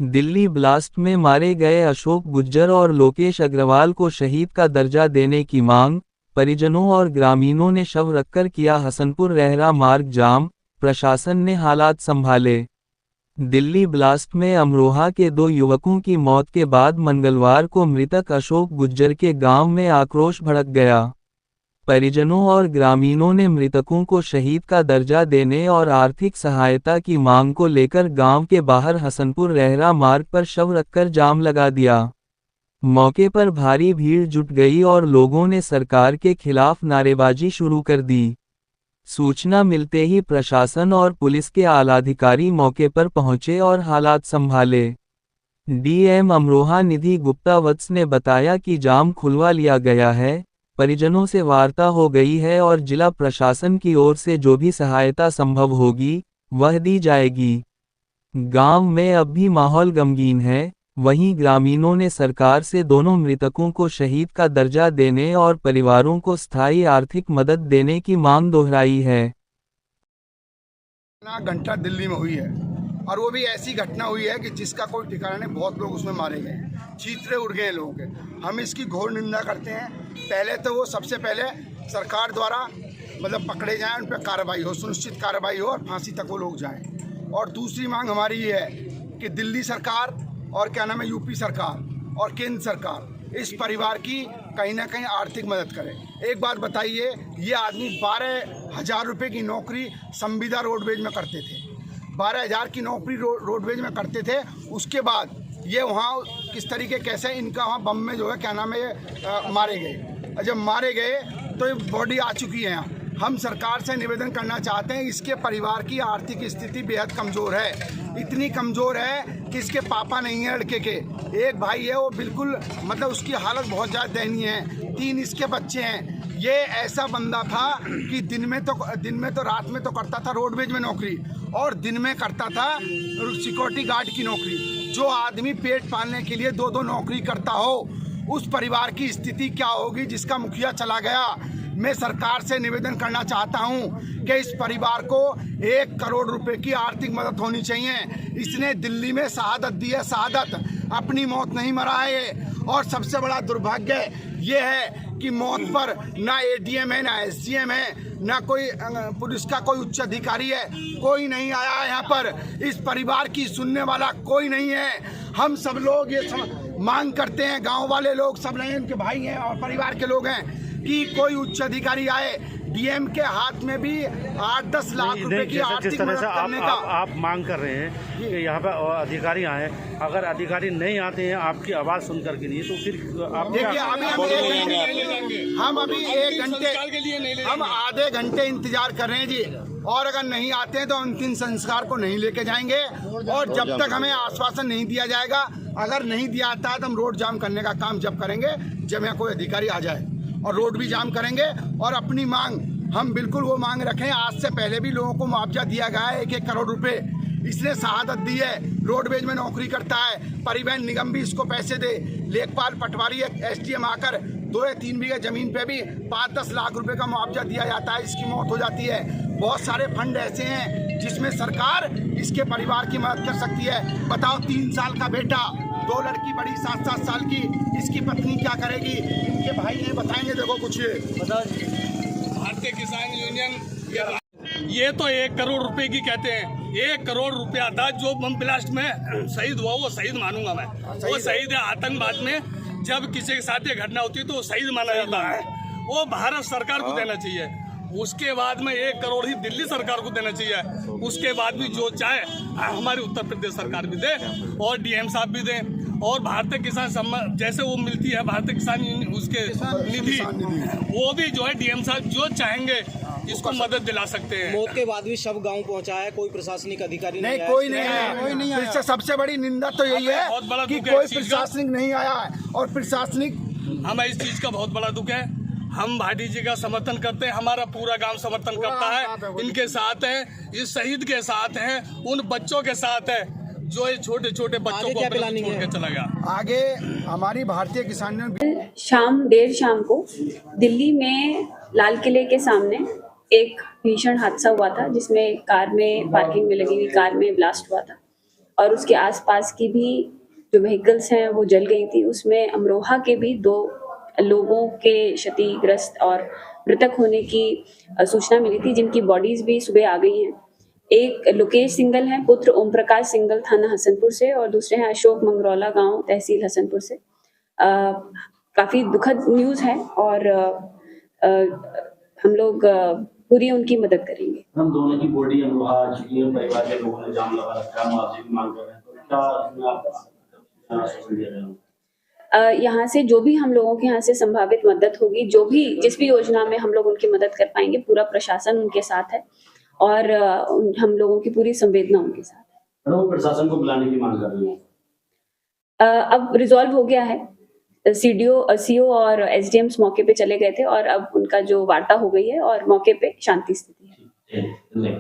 Delhi blast में मारे गए अशोक गुज्जर और लोकेश अग्रवाल को शहीद का दर्जा देने की मांग, परिजनों और ग्रामीणों ने शव रखकर किया हसनपुर रेहरा मार्ग जाम, प्रशासन ने हालात संभाले। दिल्ली ब्लास्ट में अमरोहा के 2 युवकों की मौत के बाद मंगलवार को मृतक अशोक गुज्जर के गांव में आक्रोश भड़क गया। परिजनों और ग्रामीणों ने मृतकों को शहीद का दर्जा देने और आर्थिक सहायता की मांग को लेकर गांव के बाहर हसनपुर रेहरा मार्ग पर शव रखकर जाम लगा दिया। मौके पर भारी भीड़ जुट गई और लोगों ने सरकार के खिलाफ नारेबाजी शुरू कर दी। सूचना मिलते ही प्रशासन और पुलिस के आलाधिकारी मौके पर पहुंचे और हालात संभाले। डीएम अमरोहा निधि गुप्ता वत्स ने बताया कि जाम खुलवा लिया गया है, परिजनों से वार्ता हो गई है और जिला प्रशासन की ओर से जो भी सहायता संभव होगी, वह दी जाएगी। गांव में अब भी माहौल गमगीन है, वहीं ग्रामीणों ने सरकार से दोनों मृतकों को शहीद का दर्जा देने और परिवारों को स्थायी आर्थिक मदद देने की मांग दोहराई है। घटना दिल्ली में हुई है और वो भी ऐसी घटना हुई है कि जिसका कोई ठिकाना नहीं, बहुत लोग उसमें मारे गए, चीतरे उड़ गए लोगों के। हम इसकी घोर निंदा करते हैं। पहले तो वो सबसे पहले सरकार द्वारा मतलब पकड़े जाएं, उन पर कार्रवाई हो, सुनिश्चित कार्रवाई हो और फांसी तक वो लोग जाएं। और दूसरी मांग हमारी ये है कि दिल्ली सरकार और क्या नाम है यूपी सरकार और केंद्र सरकार इस परिवार की कहीं ना कहीं आर्थिक मदद करे। एक बात बताइए, ये आदमी 12,000 रुपये की नौकरी संविदा रोडवेज में करते थे, 12,000 की नौकरी रोडवेज में करते थे। उसके बाद ये वहाँ किस तरीके कैसे इनका वहाँ बम में जो है क्या नाम है मारे गए। जब मारे गए तो ये बॉडी आ चुकी है यहाँ। हम सरकार से निवेदन करना चाहते हैं, इसके परिवार की आर्थिक स्थिति बेहद कमज़ोर है, इतनी कमज़ोर है कि इसके पापा नहीं है लड़के के, एक भाई है वो बिल्कुल मतलब उसकी हालत बहुत ज़्यादा दयनीय है, 3 इसके बच्चे हैं। ये ऐसा बंदा था कि दिन में तो रात में तो करता था रोडवेज में नौकरी और दिन में करता था सिक्योरिटी गार्ड की नौकरी। जो आदमी पेट पालने के लिए 2-2 नौकरी करता हो, उस परिवार की स्थिति क्या होगी जिसका मुखिया चला गया। मैं सरकार से निवेदन करना चाहता हूं कि इस परिवार को 1 करोड़ रुपए की आर्थिक मदद होनी चाहिए। इसने दिल्ली में शहादत दी है, शहादत, अपनी मौत नहीं मरा है। और सबसे बड़ा दुर्भाग्य ये है कि मौत पर ना एडीएम है, ना एसडीएम है, ना कोई पुलिस का कोई उच्च अधिकारी है, कोई नहीं आया है यहाँ पर। इस परिवार की सुनने वाला कोई नहीं है। हम सब लोग ये मांग करते हैं, गांव वाले लोग सब नहीं, उनके भाई हैं और परिवार के लोग हैं कि कोई उच्च अधिकारी आए। डीएम के हाथ में भी 8-10 लाख रुपए की आर्थिक मदद करने का आप मांग कर रहे हैं कि यहाँ पर अधिकारी आए। अगर अधिकारी नहीं आते हैं आपकी आवाज़ सुनकर के लिए, तो फिर आप देखिए हम अभी 1 घंटे हम आधे घंटे इंतजार कर रहे हैं जी। और अगर नहीं आते हैं तो अंतिम संस्कार को नहीं लेके जाएंगे और जब तक हमें आश्वासन नहीं दिया जाएगा, अगर नहीं दिया जाता है तो हम रोड जाम करने का काम जब करेंगे जब यहाँ कोई अधिकारी आ जाए, और रोड भी जाम करेंगे। और अपनी मांग हम बिल्कुल वो मांग रखें, आज से पहले भी लोगों को मुआवजा दिया गया है 1-1 करोड़ रुपए। इसने शहादत दी है, रोडवेज में नौकरी करता है, परिवहन निगम भी इसको पैसे दे। लेखपाल पटवारी एसडीएम आकर 2 या 3 बीघा जमीन पे भी 5-10 लाख रुपए का मुआवजा दिया जाता है, इसकी मौत हो जाती है। बहुत सारे फंड ऐसे हैं जिसमें सरकार इसके परिवार की मदद कर सकती है। बताओ, 3 साल का बेटा, 2 लड़की बड़ी 7-7 साल की, इसकी पत्नी क्या करेगी, इनके भाई ने बताएंगे। देखो कुछ भारतीय किसान यूनियन ये तो 1 करोड़ रुपए की कहते हैं, 1 करोड़ रुपया था जो बम ब्लास्ट में शहीद हुआ, वो शहीद मानूंगा मैं। वो शहीद है आतंकवाद में। जब किसी के साथ ये घटना होती है तो शहीद माना जाता है, वो भारत सरकार को देना चाहिए। उसके बाद में 1 करोड़ ही दिल्ली सरकार को देना चाहिए। उसके बाद भी जो चाहे हमारी उत्तर प्रदेश सरकार भी दे और डीएम साहब भी दें, और भारतीय किसान सम्मान जैसे वो मिलती है भारतीय किसान उसके निधि, वो भी जो है डीएम साहब जो चाहेंगे इसको मदद दिला सकते हैं। मौत के बाद भी शव गांव पहुंचा है, कोई प्रशासनिक अधिकारी नहीं, कोई नहीं है। इससे सबसे बड़ी निंदा तो यही है कि कोई प्रशासनिक नहीं आया है। और प्रशासनिक, हमें इस चीज का बहुत बड़ा दुख है। हम भाटी जी का समर्थन करते हैं, हमारा पूरा गांव समर्थन करता है, इनके साथ है, इस शहीद के साथ है, उन बच्चों के साथ है जो ये छोटे-छोटे बच्चों को अपने छोड़ के चला गया। आगे हमारी भारतीय किसान देर शाम को दिल्ली में लाल किले के सामने एक भीषण हादसा हुआ था, जिसमें कार में पार्किंग में लगी हुई कार में ब्लास्ट हुआ था। और उसके आसपास की भी जो व्हीकल्स हैं वो जल गई थी। उसमें अमरोहा के भी 2 लोगों के क्षतिग्रस्त और मृतक होने की सूचना मिली थी, जिनकी बॉडीज भी सुबह आ गई हैं। एक लोकेश सिंगल हैं, पुत्र ओम प्रकाश सिंगल, थाना हसनपुर से, और दूसरे हैं अशोक मंगरौला, गांव तहसील हसनपुर से। काफ़ी दुखद न्यूज़ है और हम लोग पूरी उनकी मदद करेंगे। हम दोनों की बॉडी अमरोहा आ चुकी है, परिवार के लोगों ने जाम लगा रखा है, मुआवजे की मांग कर रहे हैं, तो क्या इसमें आप आश्वासन दे रहे हैं? यहाँ से जो भी हम लोगों के यहाँ से संभावित मदद होगी, जो भी जिस भी योजना में हम लोग उनकी मदद कर पाएंगे, पूरा प्रशासन उनके साथ है और हम लोगों की पूरी संवेदना उनके साथ है। वो प्रशासन को बुलाने की मांग कर रहे हैं? अब रिजॉल्व हो गया है। सीओ और एसडीएम्स मौके पे चले गए थे और अब उनका जो वार्ता हो गई है और मौके पे शांति स्थिति है।